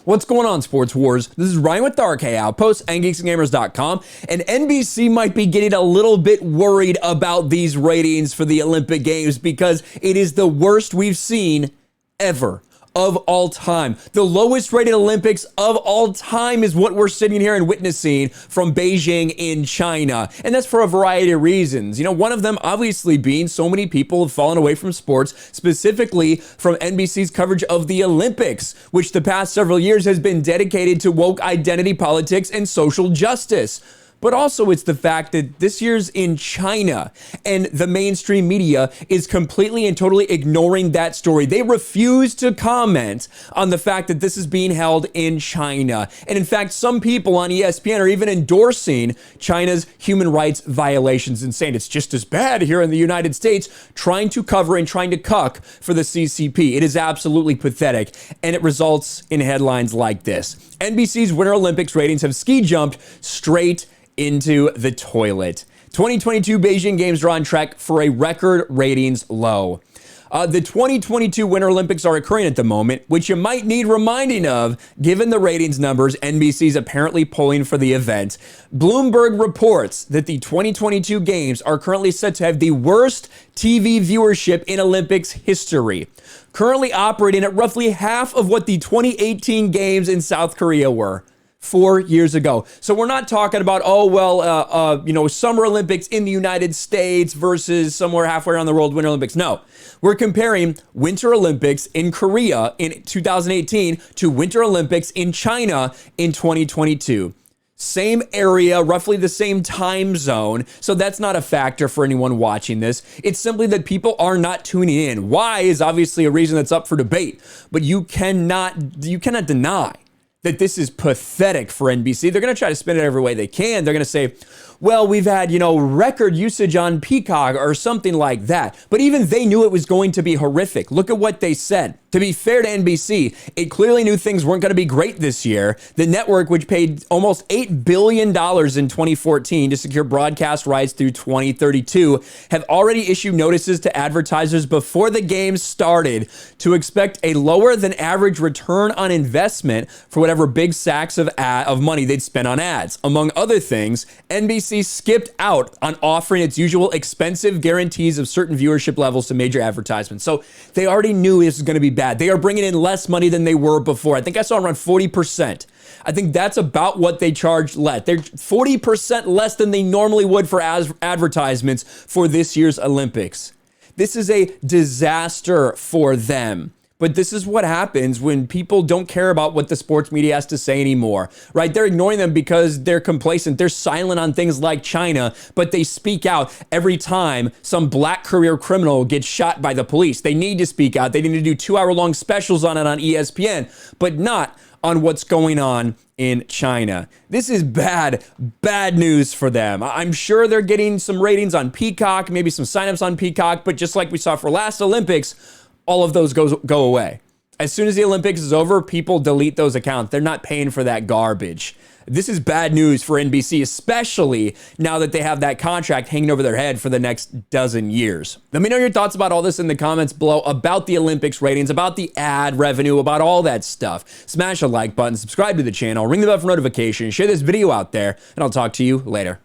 What's going on, Sports Wars? This is Ryan with the RK Outpost and GeeksGamers.com, and NBC might be getting a little bit worried about these ratings for the Olympic Games because it is the worst we've seen ever. Of all time. The lowest rated Olympics of all time is what we're sitting here and witnessing from Beijing in China. And that's for a variety of reasons. You know, one of them obviously being so many people have fallen away from sports, specifically from NBC's coverage of the Olympics, which the past several years has been dedicated to woke identity politics and social justice. But also it's the fact that this year's in China and the mainstream media is completely and totally ignoring that story. They refuse to comment on the fact that this is being held in China. And in fact, some people on ESPN are even endorsing China's human rights violations and saying it's just as bad here in the United States, trying to cover and trying to cuck for the CCP. It is absolutely pathetic, and it results in headlines like this. NBC's Winter Olympics ratings have ski jumped straight into the toilet. 2022 Beijing Games are on track for a record ratings low. The 2022 Winter Olympics are occurring at the moment, which you might need reminding of given the ratings numbers NBC's apparently pulling for the event. Bloomberg reports that the 2022 Games are currently set to have the worst TV viewership in Olympics history, currently operating at roughly half of what the 2018 Games in South Korea were 4 years ago. So we're not talking about, Summer Olympics in the United States versus somewhere halfway around the world, Winter Olympics. No, we're comparing Winter Olympics in Korea in 2018 to Winter Olympics in China in 2022. Same area, roughly the same time zone. So that's not a factor for anyone watching this. It's simply that people are not tuning in. Why is obviously a reason that's up for debate, but you cannot deny that this is pathetic for NBC. They're going to try to spin it every way they can. They're going to say, well, we've had, record usage on Peacock or something like that. But even they knew it was going to be horrific. Look at what they said. To be fair to NBC, it clearly knew things weren't going to be great this year. The network, which paid almost $8 billion in 2014 to secure broadcast rights through 2032, have already issued notices to advertisers before the games started to expect a lower than average return on investment for whatever big sacks of money they'd spend on ads. Among other things, NBC skipped out on offering its usual expensive guarantees of certain viewership levels to major advertisements. So they already knew this was going to be bad. They are bringing in less money than they were before. I think I saw around 40%. I think that's about what they charged less. They're 40% less than they normally would for advertisements for this year's Olympics. This is a disaster for them. But this is what happens when people don't care about what the sports media has to say anymore, right? They're ignoring them because they're complacent. They're silent on things like China, but they speak out every time some black career criminal gets shot by the police. They need to speak out. They need to do 2-hour-long specials on it on ESPN, but not on what's going on in China. This is bad news for them. I'm sure they're getting some ratings on Peacock, maybe some signups on Peacock, but just like we saw for last Olympics, all of those go away. As soon as the Olympics is over, people delete those accounts. They're not paying for that garbage. This is bad news for NBC, especially now that they have that contract hanging over their head for the next dozen years. Let me know your thoughts about all this in the comments below, about the Olympics ratings, about the ad revenue, about all that stuff. Smash a like button, subscribe to the channel, ring the bell for notifications, share this video out there, and I'll talk to you later.